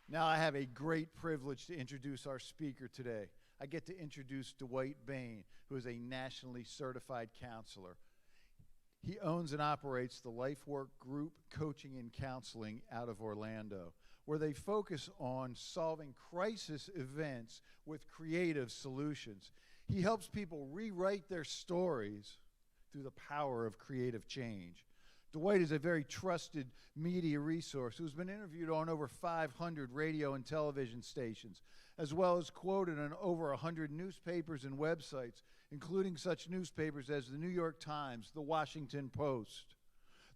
Now I have a great privilege to introduce our speaker today. I get to introduce Dwight Bain, who is a nationally certified counselor. He owns and operates the Life Work Group Coaching and Counseling out of Orlando, where they focus on solving crisis events with creative solutions. He helps people rewrite their stories through the power of creative change. Dwight is a very trusted media resource who's been interviewed on over 500 radio and television stations, as well as quoted on over 100 newspapers and websites, including such newspapers as the New York Times, the Washington Post,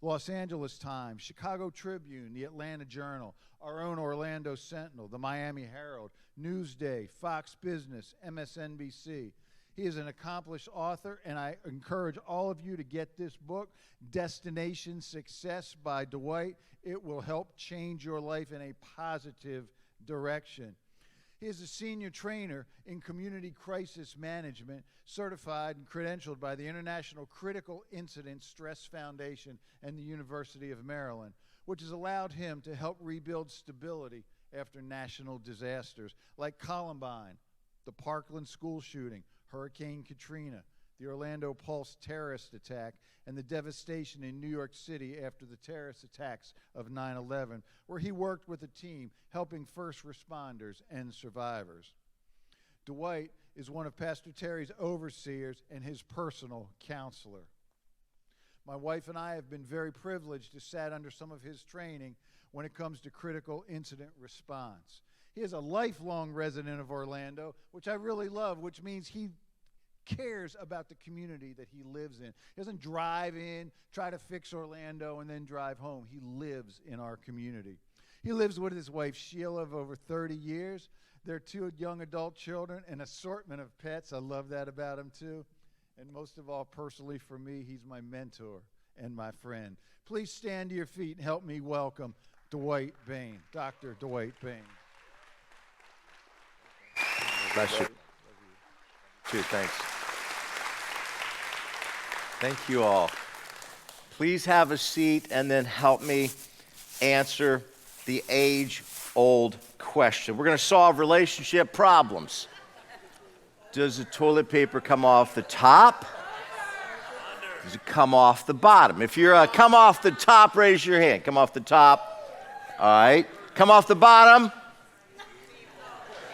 Los Angeles Times, Chicago Tribune, the Atlanta Journal, our own Orlando Sentinel, the Miami Herald, Newsday, Fox Business, MSNBC. He is an accomplished author, and I encourage all of you to get this book, Destination Success by Dwight. It will help change your life in a positive direction. He is a senior trainer in community crisis management, certified and credentialed by the International Critical Incident Stress Foundation and the University of Maryland, which has allowed him to help rebuild stability after national disasters like Columbine, the Parkland school shooting, Hurricane Katrina, the Orlando Pulse terrorist attack, and the devastation in New York City after the terrorist attacks of 9/11, where he worked with a team helping first responders and survivors. Dwight is one of Pastor Terry's overseers and his personal counselor. My wife and I have been very privileged to sat under some of his training when it comes to critical incident response. He is a lifelong resident of Orlando, which I really love, which means he cares about the community that he lives in. He doesn't drive in, try to fix Orlando, and then drive home. He lives in our community. He lives with his wife, Sheila, of over 30 years. Their 2 young adult children, an assortment of pets. I love that about him, too. And most of all, personally for me, he's my mentor and my friend. Please stand to your feet and help me welcome Dwight Bain, Dr. Dwight Bain. Bless you. Too, thanks. Thank you all. Please have a seat and then help me answer the age-old question. We're going to solve relationship problems. Does the toilet paper come off the top? Does it come off the bottom? If you're come off the top, raise your hand. Come off the top. All right. Come off the bottom.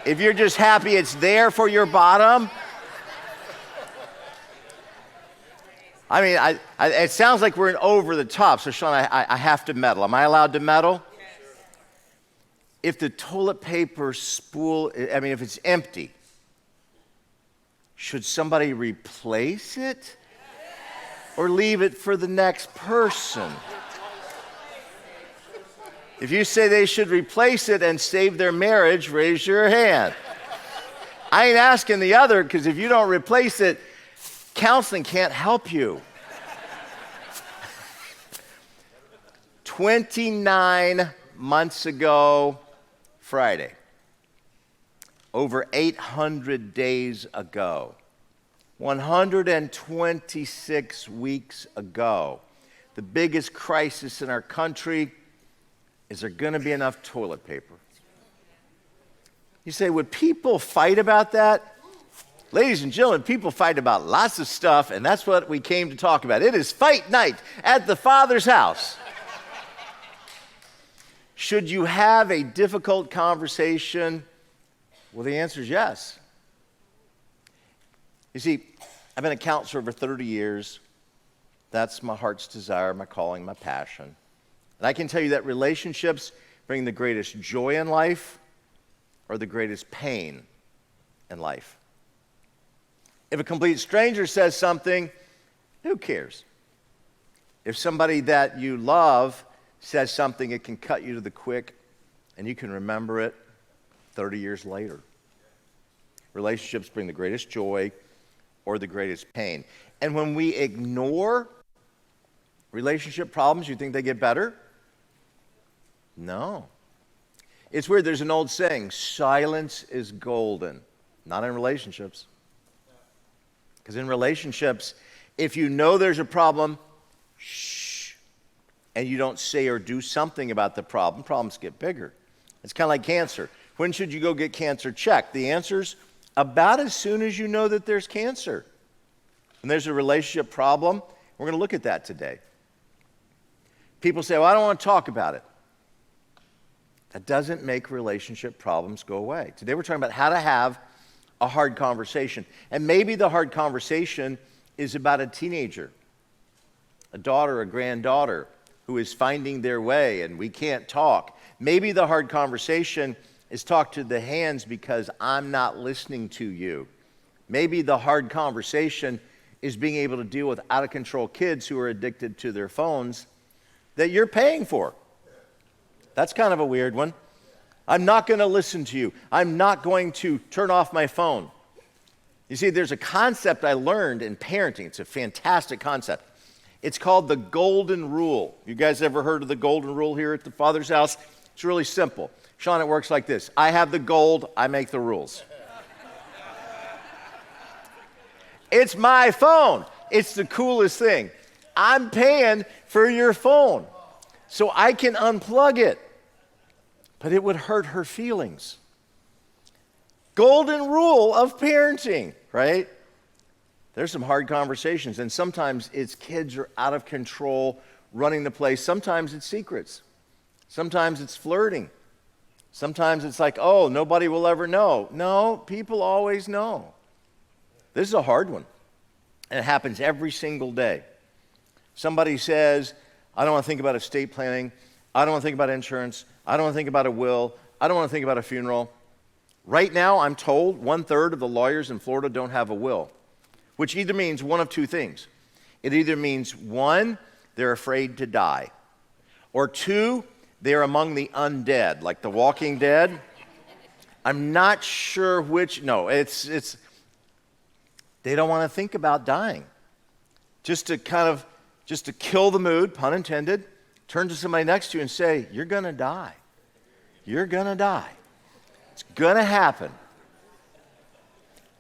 If you're just happy it's there for your bottom. I mean, it sounds like we're in over the top. So, Sean, I have to meddle. Am I allowed to meddle? If the toilet paper spool, if it's empty, should somebody replace it or leave it for the next person? If you say they should replace it and save their marriage, raise your hand. I ain't asking the other, because if you don't replace it, counseling can't help you. 29 months ago, Friday, over 800 days ago, 126 weeks ago, the biggest crisis in our country. Is there going to be enough toilet paper? You say, would people fight about that? Ladies and gentlemen, people fight about lots of stuff, and that's what we came to talk about. It is fight night at the Father's house. Should you have a difficult conversation? Well, the answer is yes. You see, I've been a counselor for 30 years. That's my heart's desire, my calling, my passion. And I can tell you that relationships bring the greatest joy in life or the greatest pain in life. If a complete stranger says something, who cares? If somebody that you love says something, it can cut you to the quick, and you can remember it 30 years later. Relationships bring the greatest joy or the greatest pain. And when we ignore relationship problems, you think they get better? No. It's weird. There's an old saying, silence is golden. Not in relationships. Because in relationships, if you know there's a problem, shh, and you don't say or do something about the problem, problems get bigger. It's kind of like cancer. When should you go get cancer checked? The answer's about as soon as you know that there's cancer. And there's a relationship problem. We're going to look at that today. People say, well, I don't want to talk about it. That doesn't make relationship problems go away. Today we're talking about how to have a hard conversation. And maybe the hard conversation is about a teenager, a daughter, a granddaughter who is finding their way and we can't talk. Maybe the hard conversation is talk to the hands because I'm not listening to you. Maybe the hard conversation is being able to deal with out-of-control kids who are addicted to their phones that you're paying for. That's kind of a weird one. I'm not going to listen to you. I'm not going to turn off my phone. You see, there's a concept I learned in parenting. It's a fantastic concept. It's called the golden rule. You guys ever heard of the golden rule here at the Father's house? It's really simple. Sean, it works like this. I have the gold, I make the rules. It's my phone. It's the coolest thing. I'm paying for your phone, so I can unplug it. But it would hurt her feelings. Golden rule of parenting, right? There's some hard conversations, and sometimes it's kids are out of control, running the place. Sometimes it's secrets. Sometimes it's flirting. Sometimes it's like, oh, nobody will ever know. No, people always know. This is a hard one, and it happens every single day. Somebody says, I don't want to think about estate planning. I don't want to think about insurance. I don't want to think about a will. I don't want to think about a funeral. Right now, I'm told 1/3 of the lawyers in Florida don't have a will, which either means one of two things. It either means, one, they're afraid to die, or two, they're among the undead, like The Walking Dead. I'm not sure which. No, it's they don't want to think about dying. Just to kill the mood, pun intended, turn to somebody next to you and say, you're going to die. You're going to die. It's going to happen.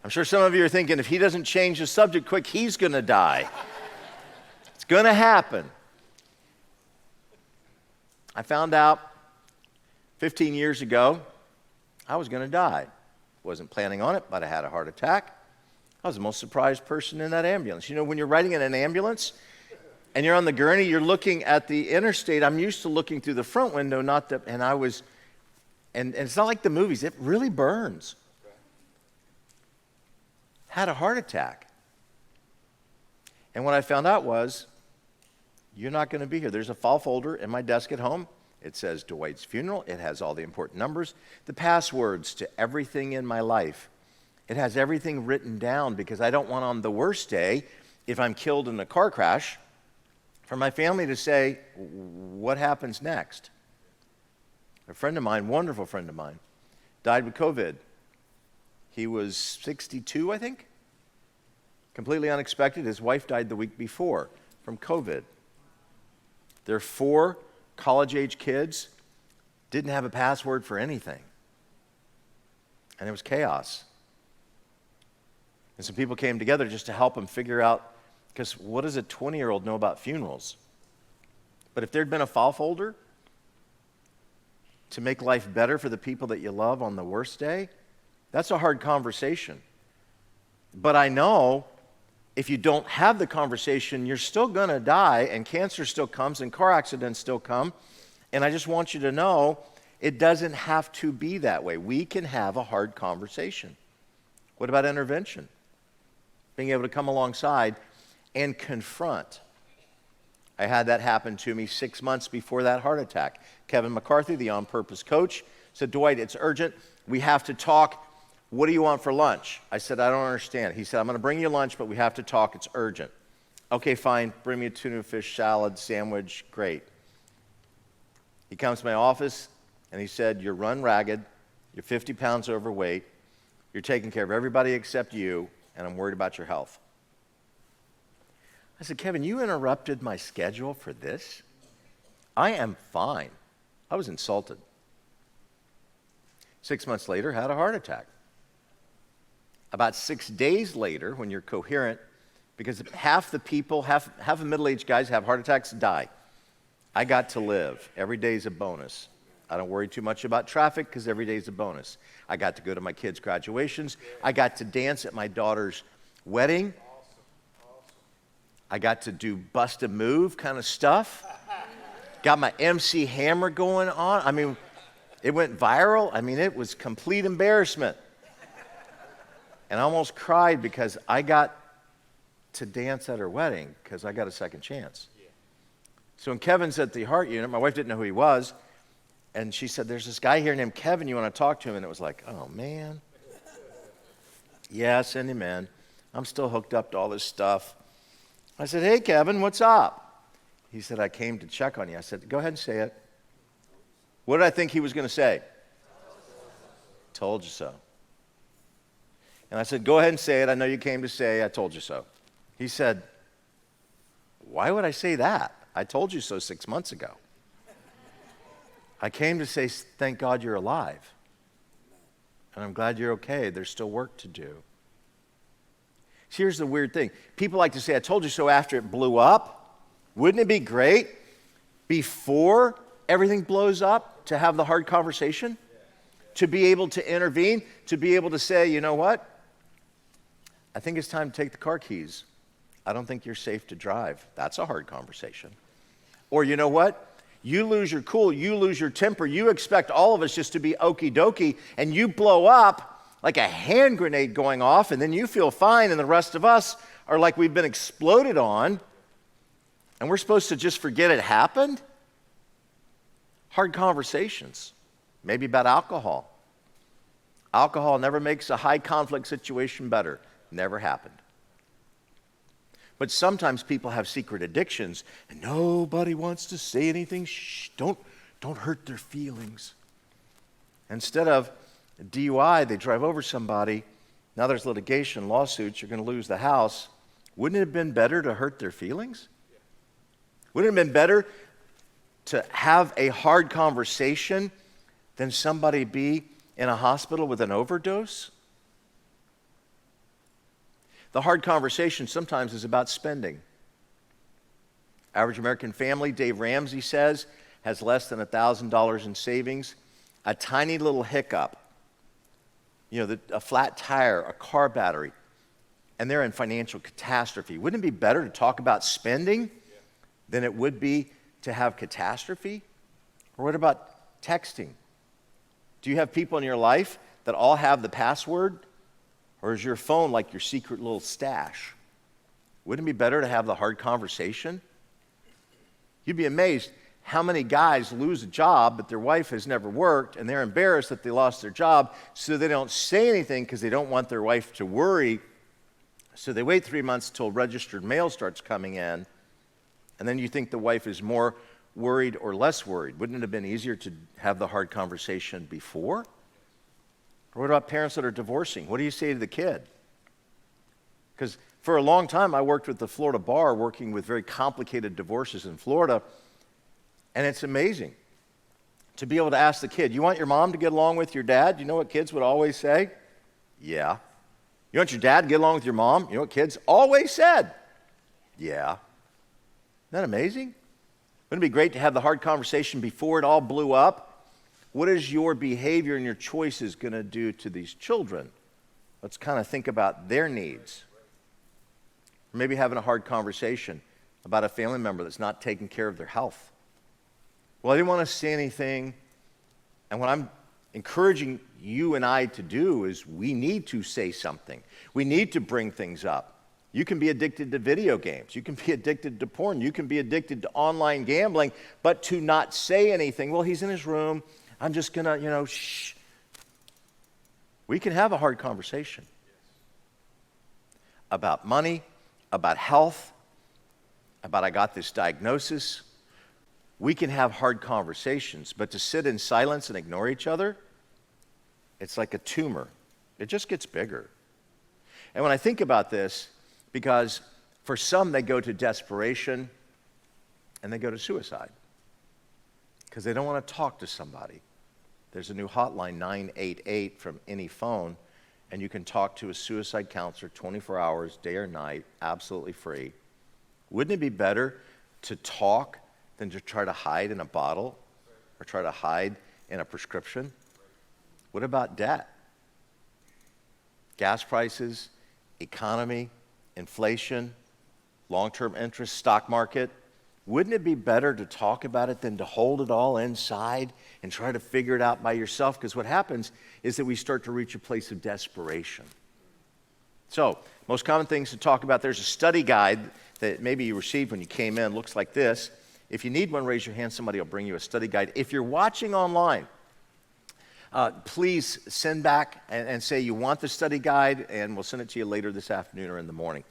I'm sure some of you are thinking, if he doesn't change the subject quick, he's going to die. It's going to happen. I found out 15 years ago I was going to die. Wasn't planning on it, but I had a heart attack. I was the most surprised person in that ambulance. You know, when you're riding in an ambulance and you're on the gurney, you're looking at the interstate. I'm used to looking through the front window, and it's not like the movies. It really burns. Had a heart attack. And what I found out was, you're not going to be here. There's a file folder in my desk at home. It says Dwight's funeral. It has all the important numbers, the passwords to everything in my life. It has everything written down because I don't want on the worst day, if I'm killed in a car crash, for my family to say, what happens next? A friend of mine, wonderful friend of mine, died with COVID. He was 62, I think. Completely unexpected. His wife died the week before from COVID. Their 4 college-age kids didn't have a password for anything. And it was chaos. And some people came together just to help him figure out, because what does a 20-year-old know about funerals? But if there'd been a file folder to make life better for the people that you love on the worst day, that's a hard conversation. But I know if you don't have the conversation, you're still going to die, and cancer still comes, and car accidents still come. And I just want you to know, it doesn't have to be that way. We can have a hard conversation. What about intervention? Being able to come alongside and confront. I had that happen to me 6 months before that heart attack. Kevin McCarthy, the on-purpose coach, said, Dwight, it's urgent. We have to talk. What do you want for lunch? I said, I don't understand. He said, I'm going to bring you lunch, but we have to talk. It's urgent. Okay, fine. Bring me a tuna fish salad, sandwich. Great. He comes to my office, and he said, you're run ragged. You're 50 pounds overweight. You're taking care of everybody except you, and I'm worried about your health. I said, Kevin, you interrupted my schedule for this? I am fine. I was insulted. 6 months later, had a heart attack. About 6 days later, when you're coherent, because half the people, half the middle-aged guys have heart attacks, die. I got to live. Every day is a bonus. I don't worry too much about traffic because every day is a bonus. I got to go to my kids' graduations. I got to dance at my daughter's wedding. I got to do bust a move kind of stuff. Got my MC Hammer going on. I mean, it went viral. I mean, it was complete embarrassment. And I almost cried because I got to dance at her wedding because I got a second chance. So when Kevin's at the heart unit, my wife didn't know who he was, and she said, there's this guy here named Kevin, you want to talk to him? And it was like, oh, man. Yeah, send him in. I'm still hooked up to all this stuff. I said, hey, Kevin, what's up? He said, I came to check on you. I said, go ahead and say it. What did I think he was going to say? Told you so. And I said, go ahead and say it. I know you came to say, I told you so. He said, why would I say that? I told you so 6 months ago. I came to say, thank God you're alive. And I'm glad you're okay. There's still work to do. See, here's the weird thing. People like to say, I told you so after it blew up. Wouldn't it be great before everything blows up to have the hard conversation? To be able to intervene, to be able to say, you know what? I think it's time to take the car keys. I don't think you're safe to drive. That's a hard conversation. Or you know what? You lose your cool, you lose your temper, you expect all of us just to be okie dokie, and you blow up like a hand grenade going off, and then you feel fine, and the rest of us are like we've been exploded on, and we're supposed to just forget it happened? Hard conversations, maybe about alcohol. Alcohol never makes a high conflict situation better. Never happened. But sometimes people have secret addictions, and nobody wants to say anything. Shh, don't hurt their feelings. Instead of DUI, they drive over somebody. Now there's litigation, lawsuits, you're going to lose the house. Wouldn't it have been better to hurt their feelings? Wouldn't it have been better to have a hard conversation than somebody be in a hospital with an overdose? The hard conversation sometimes is about spending. Average American family, Dave Ramsey says, has less than $1,000 in savings. A tiny little hiccup, a flat tire, a car battery, and they're in financial catastrophe. Wouldn't it be better to talk about spending than it would be to have catastrophe? Or what about texting? Do you have people in your life that all have the password? Or is your phone like your secret little stash? Wouldn't it be better to have the hard conversation? You'd be amazed how many guys lose a job, but their wife has never worked, and they're embarrassed that they lost their job, so they don't say anything because they don't want their wife to worry. So they wait 3 months until registered mail starts coming in, and then you think the wife is more worried or less worried. Wouldn't it have been easier to have the hard conversation before? Or what about parents that are divorcing? What do you say to the kid? Because for a long time, I worked with the Florida bar, working with very complicated divorces in Florida, and it's amazing to be able to ask the kid, you want your mom to get along with your dad? You know what kids would always say? Yeah. You want your dad to get along with your mom? You know what kids always said? Yeah. Isn't that amazing? Wouldn't it be great to have the hard conversation before it all blew up? What is your behavior and your choices going to do to these children? Let's kind of think about their needs. Or maybe having a hard conversation about a family member that's not taking care of their health. Well, I didn't want to say anything. And what I'm encouraging you and I to do is we need to say something. We need to bring things up. You can be addicted to video games. You can be addicted to porn. You can be addicted to online gambling. But to not say anything, well, he's in his room. I'm just going to, shh. We can have a hard conversation about money, about health, about I got this diagnosis. We can have hard conversations, but to sit in silence and ignore each other, it's like a tumor. It just gets bigger. And when I think about this, because for some they go to desperation and they go to suicide because they don't want to talk to somebody. There's a new hotline, 988, from any phone, and you can talk to a suicide counselor 24 hours, day or night, absolutely free. Wouldn't it be better to talk than to try to hide in a bottle or try to hide in a prescription? What about debt? Gas prices, economy, inflation, long-term interest, stock market. Wouldn't it be better to talk about it than to hold it all inside and try to figure it out by yourself? Because what happens is that we start to reach a place of desperation. So, most common things to talk about. There's a study guide that maybe you received when you came in. Looks like this. If you need one, raise your hand. Somebody will bring you a study guide. If you're watching online, please send back and say you want the study guide, and we'll send it to you later this afternoon or in the morning.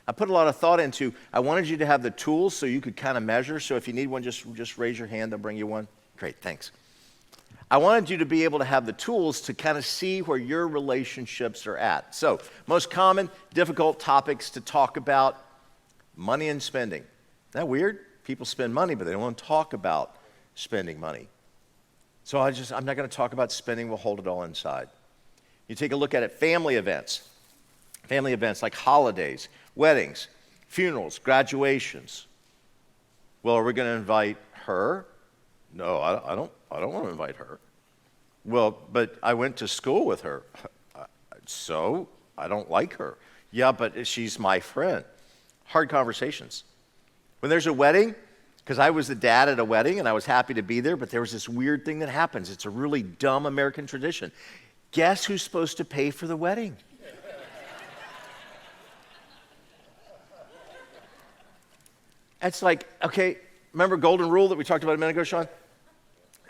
I put a lot of thought into, I wanted you to have the tools so you could kind of measure. So if you need one, just raise your hand. They'll bring you one. Great, thanks. I wanted you to be able to have the tools to kind of see where your relationships are at. So most common, difficult topics to talk about, money and spending. Isn't that weird? People spend money, but they don't want to talk about spending money. So I'm not going to talk about spending. We'll hold it all inside. You take a look at it, family events. Family events like holidays, weddings, funerals, graduations. Well, are we going to invite her? No, I don't want to invite her. Well, but I went to school with her. So I don't like her. Yeah, but she's my friend. Hard conversations. When there's a wedding, because I was the dad at a wedding and I was happy to be there, but there was this weird thing that happens. It's a really dumb American tradition. Guess who's supposed to pay for the wedding? It's like, okay, remember golden rule that we talked about a minute ago, Sean?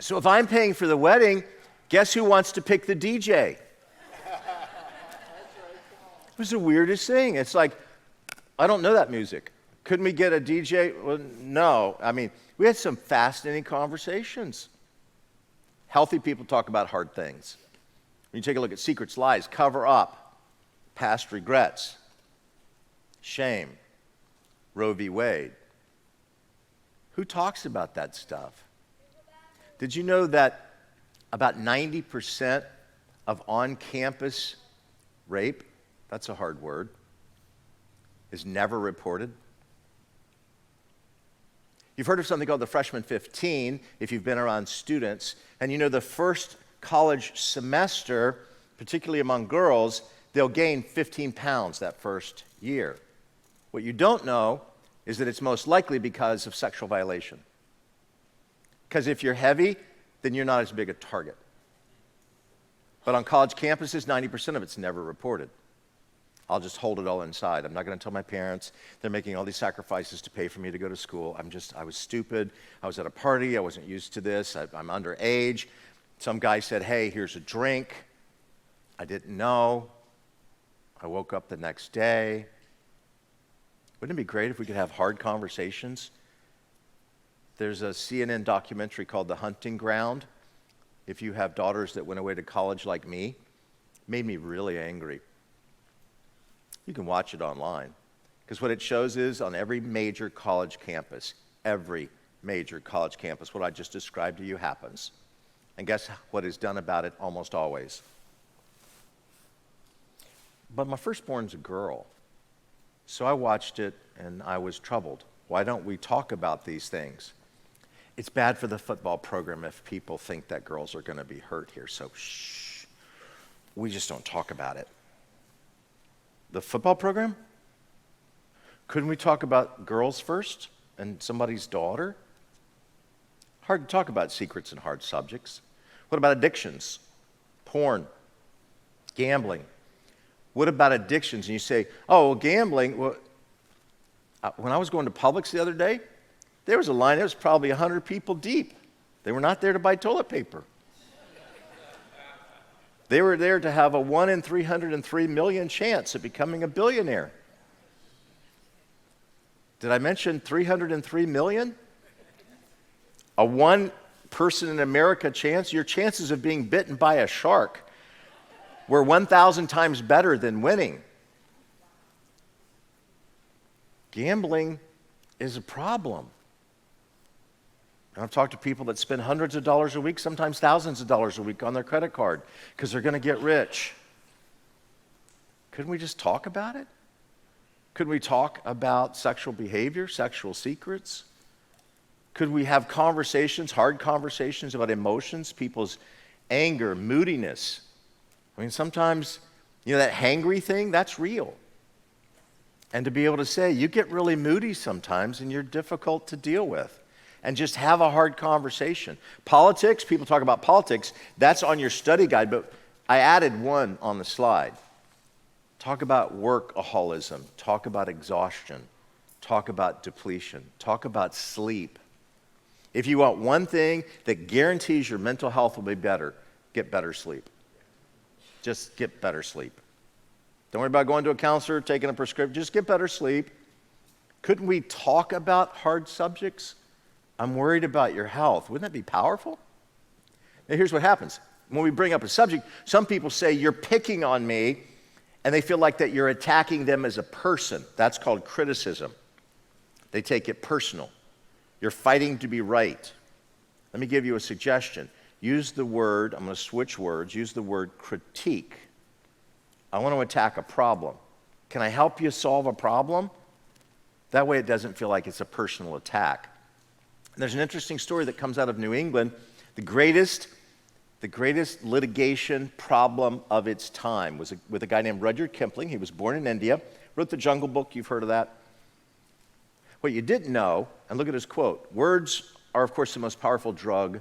So if I'm paying for the wedding, guess who wants to pick the DJ? It was the weirdest thing. It's like, I don't know that music. Couldn't we get a DJ? Well, no. I mean, we had some fascinating conversations. Healthy people talk about hard things. When you take a look at secrets, lies, cover up, past regrets, shame, Roe v. Wade. Who talks about that stuff? Did you know that about 90% of on-campus rape, that's a hard word, is never reported? You've heard of something called the freshman 15 if you've been around students, and you know the first college semester, particularly among girls, they'll gain 15 pounds that first year. What you don't know is that it's most likely because of sexual violation. Because if you're heavy, then you're not as big a target. But on college campuses, 90% of it's never reported. I'll just hold it all inside. I'm not going to tell my parents. They're making all these sacrifices to pay for me to go to school. I was stupid. I was at a party. I wasn't used to this. I'm underage. Some guy said, hey, here's a drink. I didn't know. I woke up the next day. Wouldn't it be great if we could have hard conversations? There's a CNN documentary called The Hunting Ground. If you have daughters that went away to college like me, made me really angry. You can watch it online. Because what it shows is on every major college campus, what I just described to you happens. And guess what is done about it almost always? But my firstborn's a girl. So I watched it and I was troubled. Why don't we talk about these things? It's bad for the football program if people think that girls are going to be hurt here. So shh, we just don't talk about it. The football program? Couldn't we talk about girls first and somebody's daughter? Hard to talk about secrets and hard subjects. What about addictions? Porn, gambling. What about addictions? And you say, oh, well, gambling. Well, when I was going to Publix the other day, there was a line, there was probably 100 people deep. They were not there to buy toilet paper. They were there to have a 1 in 303 million chance of becoming a billionaire. Did I mention 303 million? A one person in America chance, your chances of being bitten by a shark were 1,000 times better than winning. Gambling is a problem. And I've talked to people that spend hundreds of dollars a week, sometimes thousands of dollars a week on their credit card because they're going to get rich. Couldn't we just talk about it? Couldn't we talk about sexual behavior, sexual secrets? Could we have conversations, hard conversations about emotions, people's anger, moodiness? I mean, sometimes, that hangry thing, that's real. And to be able to say, you get really moody sometimes and you're difficult to deal with. And just have a hard conversation. Politics, people talk about politics, that's on your study guide, but I added one on the slide. Talk about workaholism, talk about exhaustion, talk about depletion, talk about sleep. If you want one thing that guarantees your mental health will be better, get better sleep. Just get better sleep. Don't worry about going to a counselor, taking a prescription, just get better sleep. Couldn't we talk about hard subjects? I'm worried about your health. Wouldn't that be powerful? Now, here's what happens. When we bring up a subject, some people say, you're picking on me, and they feel like that you're attacking them as a person. That's called criticism. They take it personal. You're fighting to be right. Let me give you a suggestion. Use the word, I'm going to switch words, use the word critique. I want to attack a problem. Can I help you solve a problem? That way it doesn't feel like it's a personal attack. And there's an interesting story that comes out of New England. The greatest litigation problem of its time was with a guy named Rudyard Kipling. He was born in India, wrote the Jungle Book. You've heard of that. What you didn't know, and look at his quote, words are, of course, the most powerful drug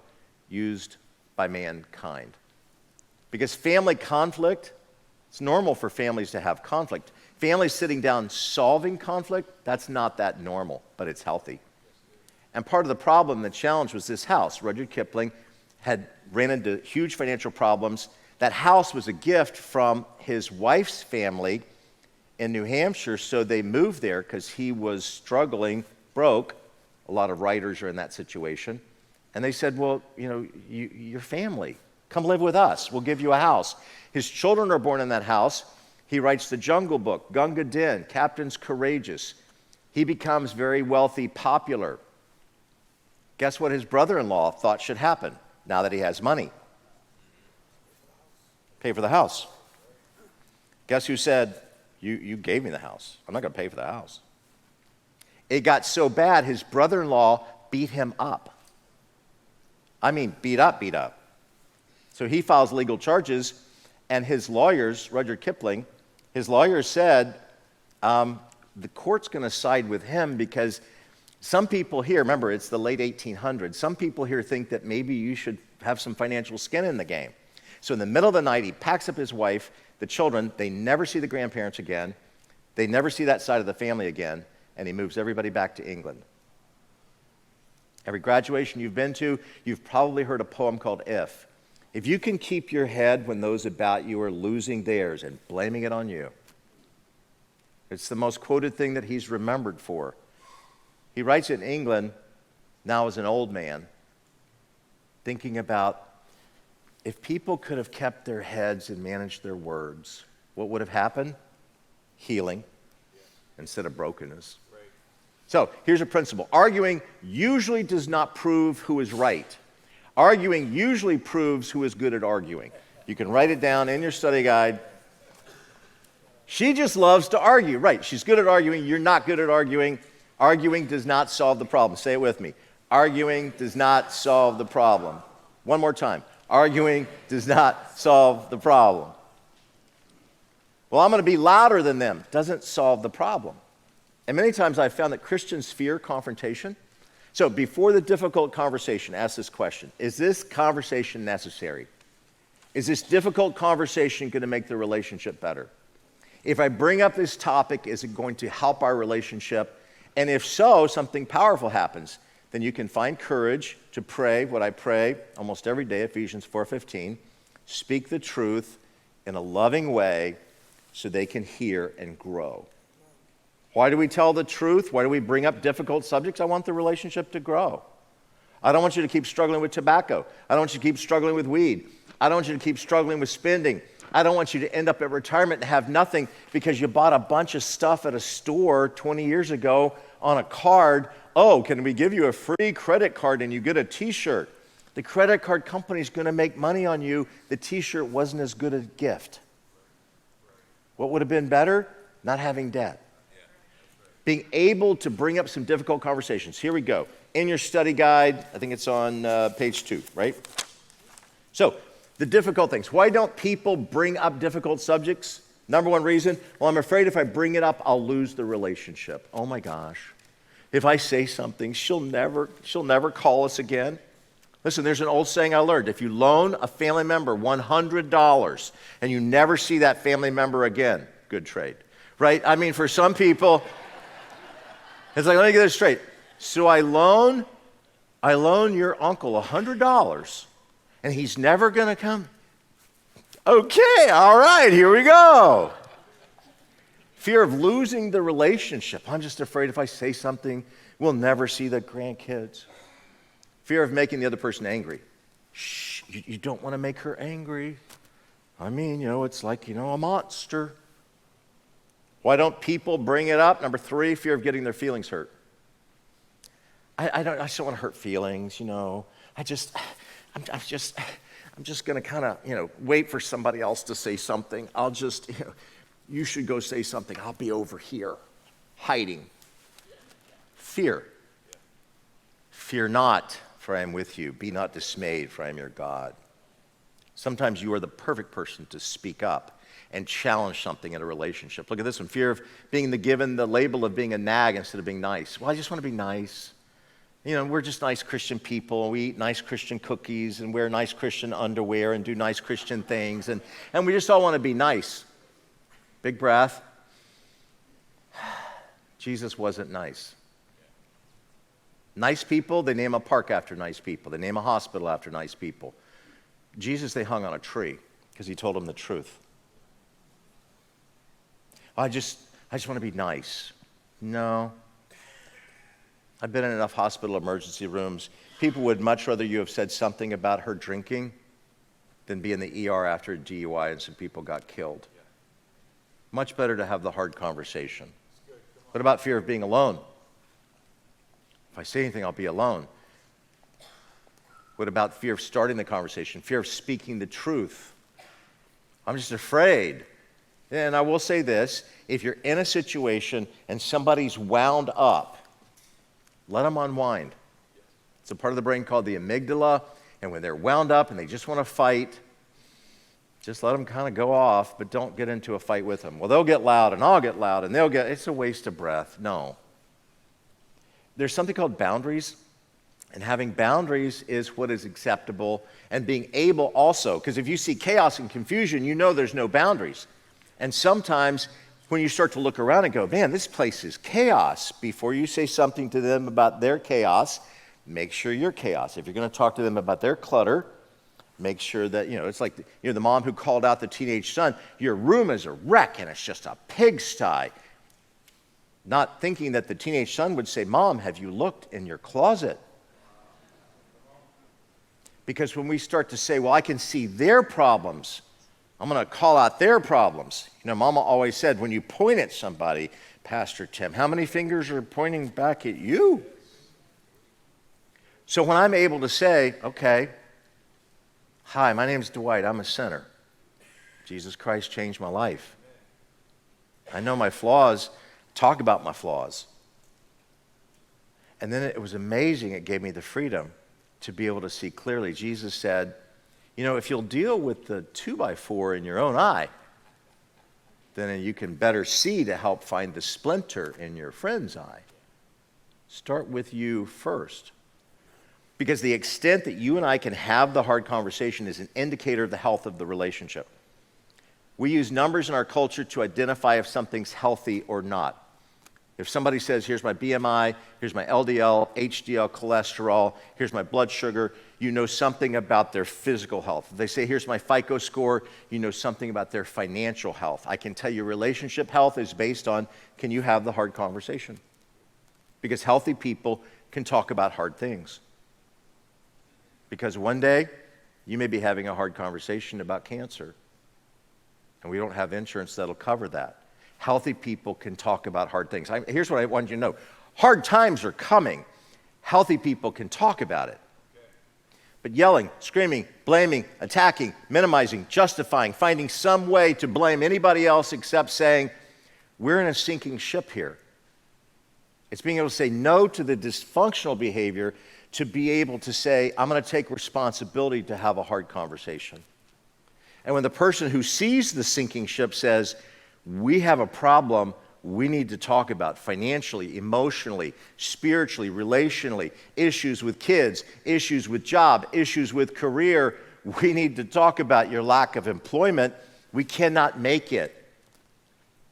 used by mankind. Because family conflict, it's normal for families to have conflict. Families sitting down solving conflict, that's not that normal, but it's healthy. And part of the problem, the challenge was this house. Rudyard Kipling ran into huge financial problems. That house was a gift from his wife's family in New Hampshire, so they moved there because he was struggling, broke. A lot of writers are in that situation. And they said, well, your family, come live with us. We'll give you a house. His children are born in that house. He writes the Jungle Book, Gunga Din, Captain's Courageous. He becomes very wealthy, popular. Guess what his brother-in-law thought should happen now that he has money? Pay for the house. Guess who said, you gave me the house. I'm not going to pay for the house. It got so bad, his brother-in-law beat him up. I mean, beat up. So he files legal charges, and his lawyers, Rudyard Kipling, his lawyers said, the court's going to side with him because some people here, remember, it's the late 1800s, some people here think that maybe you should have some financial skin in the game. So in the middle of the night, he packs up his wife, the children, they never see the grandparents again, they never see that side of the family again, and he moves everybody back to England. Every graduation you've been to, you've probably heard a poem called If. If you can keep your head when those about you are losing theirs and blaming it on you. It's the most quoted thing that he's remembered for. He writes it in England, now as an old man, thinking about if people could have kept their heads and managed their words, what would have happened? Healing instead of brokenness. Right. So here's a principle. Arguing usually does not prove who is right. Arguing usually proves who is good at arguing. You can write it down in your study guide. She just loves to argue. Right, she's good at arguing. You're not good at arguing. Arguing does not solve the problem. Say it with me. Arguing does not solve the problem. One more time. Arguing does not solve the problem. Well, I'm going to be louder than them. Doesn't solve the problem. And many times I've found that Christians fear confrontation. So before the difficult conversation, ask this question. Is this conversation necessary? Is this difficult conversation going to make the relationship better? If I bring up this topic, is it going to help our relationship? And if so, something powerful happens. Then you can find courage to pray what I pray almost every day, Ephesians 4:15. Speak the truth in a loving way so they can hear and grow. Why do we tell the truth? Why do we bring up difficult subjects? I want the relationship to grow. I don't want you to keep struggling with tobacco. I don't want you to keep struggling with weed. I don't want you to keep struggling with spending. I don't want you to end up at retirement and have nothing because you bought a bunch of stuff at a store 20 years ago on a card. Oh, can we give you a free credit card and you get a t-shirt? The credit card company's going to make money on you. The t-shirt wasn't as good a gift. What would have been better? Not having debt. Being able to bring up some difficult conversations. Here we go. In your study guide, I think it's on page 2, right? So, the difficult things. Why don't people bring up difficult subjects? Number one reason, well, I'm afraid if I bring it up, I'll lose the relationship. Oh my gosh. If I say something, she'll never call us again. Listen, there's an old saying I learned. If you loan a family member $100 and you never see that family member again, good trade, right? I mean, for some people, it's like, let me get this straight. So I loan your uncle $100 and he's never going to come? Okay, all right, here we go. Fear of losing the relationship. I'm just afraid if I say something, we'll never see the grandkids. Fear of making the other person angry. Shh, you don't want to make her angry. I mean, it's like, a monster. Why don't people bring it up? Number 3, fear of getting their feelings hurt. I just don't want to hurt feelings, I'm just going to kind of, wait for somebody else to say something. I'll just, you should go say something. I'll be over here, hiding. Fear. Fear not, for I am with you. Be not dismayed, for I am your God. Sometimes you are the perfect person to speak up and challenge something in a relationship. Look at this one. Fear of being given the label of being a nag instead of being nice. Well, I just want to be nice. We're just nice Christian people. We eat nice Christian cookies and wear nice Christian underwear and do nice Christian things. And we just all want to be nice. Big breath. Jesus wasn't nice. Nice people, they name a park after nice people. They name a hospital after nice people. Jesus, they hung on a tree because he told them the truth. I just want to be nice. No. I've been in enough hospital emergency rooms. People would much rather you have said something about her drinking than be in the ER after a DUI and some people got killed. Much better to have the hard conversation. What about fear of being alone? If I say anything, I'll be alone. What about fear of starting the conversation? Fear of speaking the truth? I'm just afraid. And I will say this, if you're in a situation and somebody's wound up, let them unwind. It's a part of the brain called the amygdala, and when they're wound up and they just want to fight, just let them kind of go off, but don't get into a fight with them. Well, they'll get loud and I'll get loud and it's a waste of breath. No. There's something called boundaries, and having boundaries is what is acceptable, and being able also, because if you see chaos and confusion, there's no boundaries. And sometimes when you start to look around and go, man, this place is chaos, before you say something to them about their chaos, make sure you're chaos. If you're going to talk to them about their clutter, make sure that, it's like, the mom who called out the teenage son, your room is a wreck and it's just a pigsty. Not thinking that the teenage son would say, Mom, have you looked in your closet? Because when we start to say, well, I can see their problems, I'm going to call out their problems. Mama always said, when you point at somebody, Pastor Tim, how many fingers are pointing back at you? So when I'm able to say, okay, hi, my name's Dwight, I'm a sinner. Jesus Christ changed my life. I know my flaws, talk about my flaws. And then it was amazing, it gave me the freedom to be able to see clearly. Jesus said, if you'll deal with the 2x4 in your own eye, then you can better see to help find the splinter in your friend's eye. Start with you first. Because the extent that you and I can have the hard conversation is an indicator of the health of the relationship. We use numbers in our culture to identify if something's healthy or not. If somebody says, here's my BMI, here's my LDL, HDL cholesterol, here's my blood sugar, you know something about their physical health. If they say, here's my FICO score, you know something about their financial health. I can tell you relationship health is based on, can you have the hard conversation? Because healthy people can talk about hard things. Because one day, you may be having a hard conversation about cancer, and we don't have insurance that'll cover that. Healthy people can talk about hard things. Here's what I want you to know. Hard times are coming. Healthy people can talk about it. But yelling, screaming, blaming, attacking, minimizing, justifying, finding some way to blame anybody else except saying, we're in a sinking ship here. It's being able to say no to the dysfunctional behavior to be able to say, I'm going to take responsibility to have a hard conversation. And when the person who sees the sinking ship says, we have a problem we need to talk about financially, emotionally, spiritually, relationally, issues with kids, issues with job, issues with career, we need to talk about your lack of employment, we cannot make it.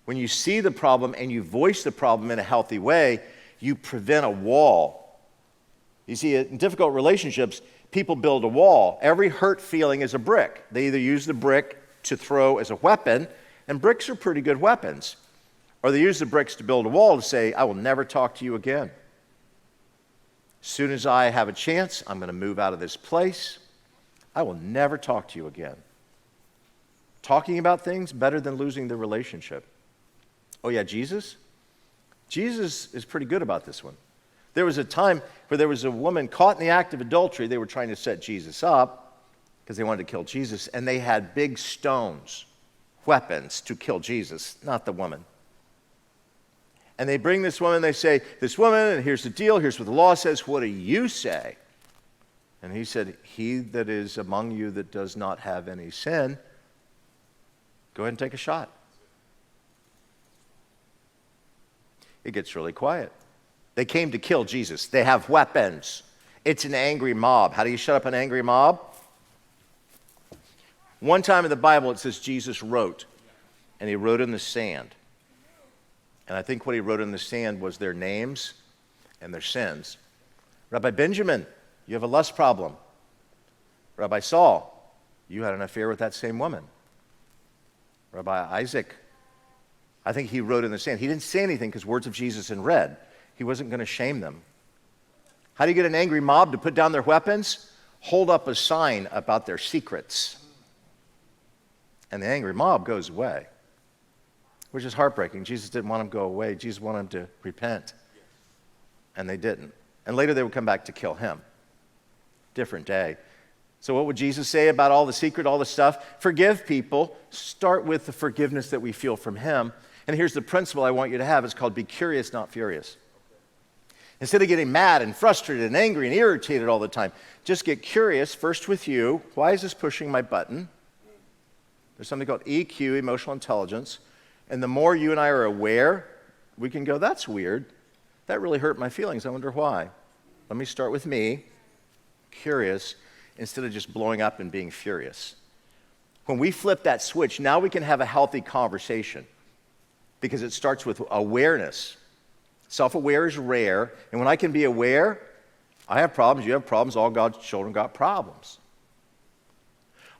When you see the problem and you voice the problem in a healthy way, you prevent a wall. You see, in difficult relationships, people build a wall. Every hurt feeling is a brick. They either use the brick to throw as a weapon, and bricks are pretty good weapons, or they use the bricks to build a wall to say, I will never talk to you again. As soon as I have a chance, I'm going to move out of this place. I will never talk to you again. Talking about things better than losing the relationship. Oh yeah, Jesus? Jesus is pretty good about this one. There was a time where there was a woman caught in the act of adultery. They were trying to set Jesus up because they wanted to kill Jesus, and they had big stones, weapons to kill Jesus, not the woman. And they bring this woman, they say, this woman, and here's the deal, here's what the law says, what do you say? And he said, he that is among you that does not have any sin, go ahead and take a shot. It gets really quiet. They came to kill Jesus. They have weapons. It's an angry mob. How do you shut up an angry mob? One time in the Bible it says Jesus wrote, and he wrote in the sand. And I think what he wrote in the sand was their names and their sins. Rabbi Benjamin, you have a lust problem. Rabbi Saul, you had an affair with that same woman. Rabbi Isaac, I think he wrote in the sand. He didn't say anything because words of Jesus in red. He wasn't going to shame them. How do you get an angry mob to put down their weapons? Hold up a sign about their secrets. And the angry mob goes away, which is heartbreaking. Jesus didn't want them to go away. Jesus wanted them to repent. And they didn't. And later they would come back to kill him. Different day. So what would Jesus say about all the secret, all the stuff? Forgive people. Start with the forgiveness that we feel from him. And here's the principle I want you to have. It's called be curious, not furious. Instead of getting mad and frustrated and angry and irritated all the time, just get curious first with you. Why is this pushing my button? There's something called EQ, emotional intelligence. And the more you and I are aware, we can go, that's weird. That really hurt my feelings. I wonder why. Let me start with me, curious, instead of just blowing up and being furious. When we flip that switch, now we can have a healthy conversation because it starts with awareness. Self-aware is rare, and when I can be aware, I have problems, you have problems, all God's children got problems.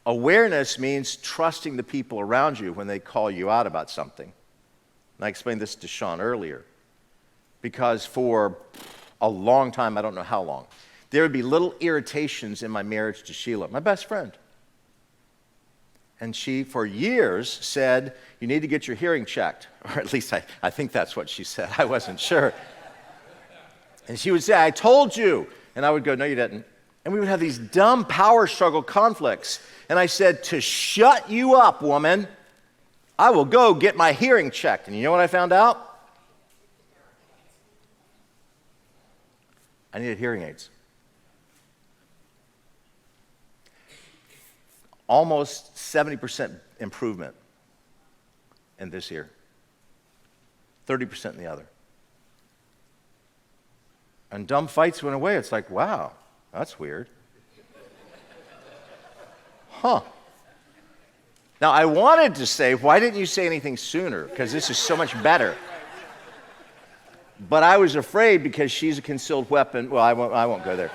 Awareness means trusting the people around you when they call you out about something. And I explained this to Sean earlier, because for a long time, I don't know how long, there would be little irritations in my marriage to Sheila, my best friend. And she, for years, said, you need to get your hearing checked. Or at least I think that's what she said. I wasn't sure. And she would say, I told you. And I would go, no, you didn't. And we would have these dumb power struggle conflicts. And I said, to shut you up, woman, I will go get my hearing checked. And you know what I found out? I needed hearing aids. Almost 70% improvement in this year, 30% in the other. And dumb fights went away. It's like, wow, that's weird. Huh. Now, I wanted to say, why didn't you say anything sooner? Because this is so much better. But I was afraid because she's a concealed weapon. Well, I won't go there.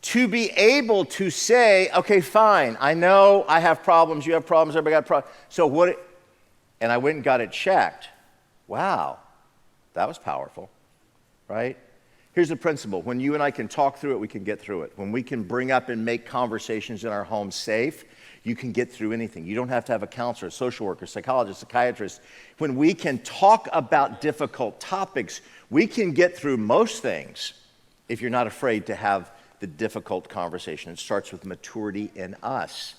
To be able to say, okay, fine, I know I have problems, you have problems, everybody got problems. So what, and I went and got it checked. Wow, that was powerful, right? Here's the principle. When you and I can talk through it, we can get through it. When we can bring up and make conversations in our home safe, you can get through anything. You don't have to have a counselor, a social worker, psychologist, psychiatrist. When we can talk about difficult topics, we can get through most things if you're not afraid to have the difficult conversation. It starts with maturity in us.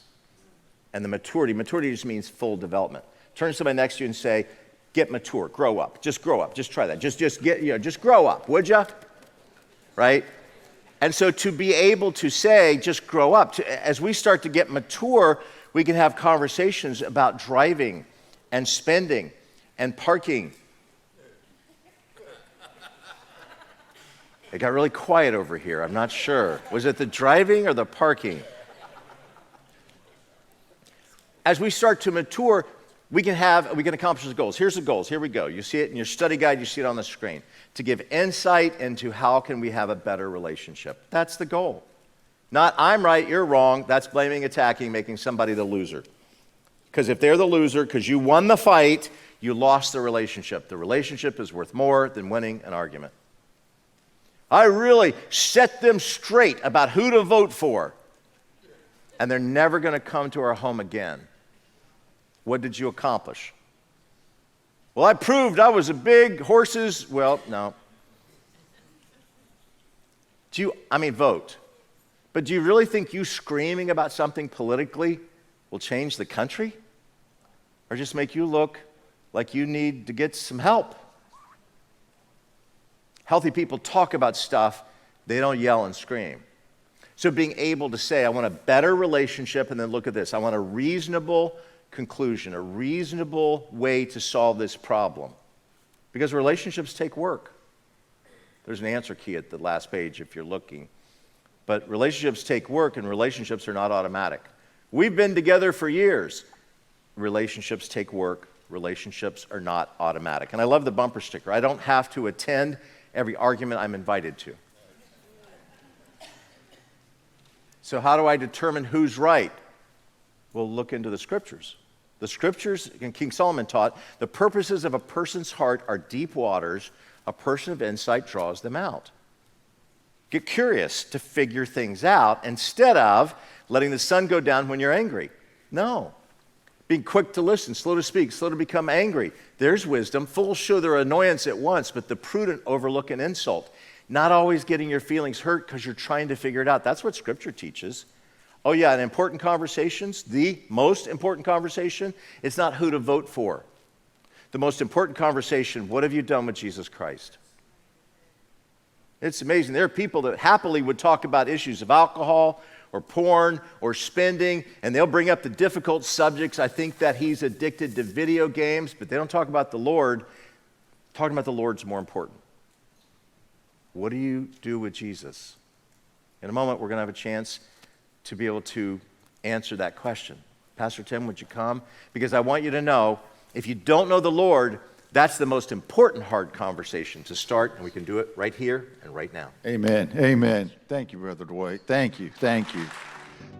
And the maturity just means full development. Turn to somebody next to you and say, get mature, grow up. Just grow up. Just try that. Just grow up, would you? Right? And so to be able to say, just grow up, as we start to get mature, we can have conversations about driving and spending and parking. It got really quiet over here. I'm not sure. Was it the driving or the parking? As we start to mature, we can accomplish the goals. Here's the goals. Here we go. You see it in your study guide. You see it on the screen. To give insight into how can we have a better relationship. That's the goal. Not I'm right, you're wrong. That's blaming, attacking, making somebody the loser. Because if they're the loser, because you won the fight, you lost the relationship. The relationship is worth more than winning an argument. I really set them straight about who to vote for, and they're never going to come to our home again. What did you accomplish? Well, I proved I was a big horses. Well, no. Vote. But do you really think you screaming about something politically will change the country? Or just make you look like you need to get some help? Healthy people talk about stuff, they don't yell and scream. So being able to say, I want a better relationship, and then look at this, I want a reasonable conclusion, a reasonable way to solve this problem. Because relationships take work. There's an answer key at the last page if you're looking. But relationships take work, and relationships are not automatic. We've been together for years. Relationships take work. Relationships are not automatic. And I love the bumper sticker. I don't have to attend every argument I'm invited to. So how do I determine who's right? We'll look into the scriptures. The scriptures, and King Solomon taught, the purposes of a person's heart are deep waters. A person of insight draws them out. Get curious to figure things out instead of letting the sun go down when you're angry. No. Being quick to listen, slow to speak, slow to become angry. There's wisdom. Fools show their annoyance at once, but the prudent overlook an insult. Not always getting your feelings hurt because you're trying to figure it out. That's what Scripture teaches. Oh yeah, in important conversations, the most important conversation, it's not who to vote for. The most important conversation, what have you done with Jesus Christ? It's amazing. There are people that happily would talk about issues of alcohol or porn or spending, and they'll bring up the difficult subjects. I think that he's addicted to video games, but they don't talk about the Lord. Talking about the Lord's more important. What do you do with Jesus? In a moment, we're going to have a chance to be able to answer that question. Pastor Tim, would you come? Because I want you to know, if you don't know the Lord, that's the most important hard conversation to start, and we can do it right here and right now. Amen. Amen. Thank you, Brother Dwight. Thank you. Thank you.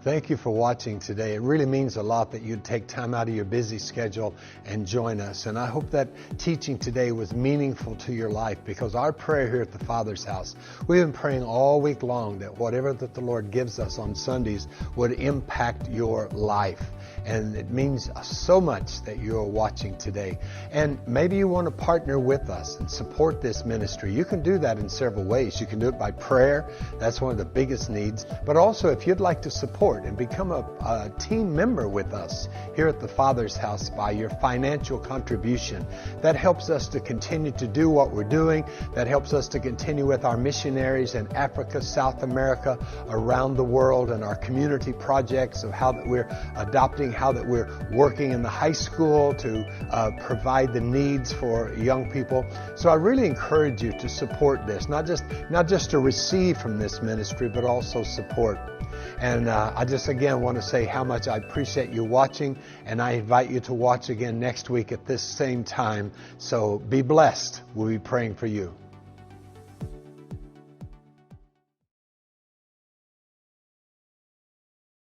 Thank you for watching today. It really means a lot that you'd take time out of your busy schedule and join us. And I hope that teaching today was meaningful to your life, because our prayer here at the Father's house, we've been praying all week long that whatever that the Lord gives us on Sundays would impact your life. And it means so much that you're watching today. And maybe you want to partner with us and support this ministry. You can do that in several ways. You can do it by prayer. That's one of the biggest needs. But also, if you'd like to support and become a team member with us here at the Father's house by your financial contribution, that helps us to continue to do what we're doing. That helps us to continue with our missionaries in Africa, South America, around the world, and our community projects of how that we're adopting, how that we're working in the high school to provide the needs for young people. So I really encourage you to support this, not just to receive from this ministry, but also support. And I just again want to say how much I appreciate you watching, and I invite you to watch again next week at this same time. So be blessed. We'll be praying for you.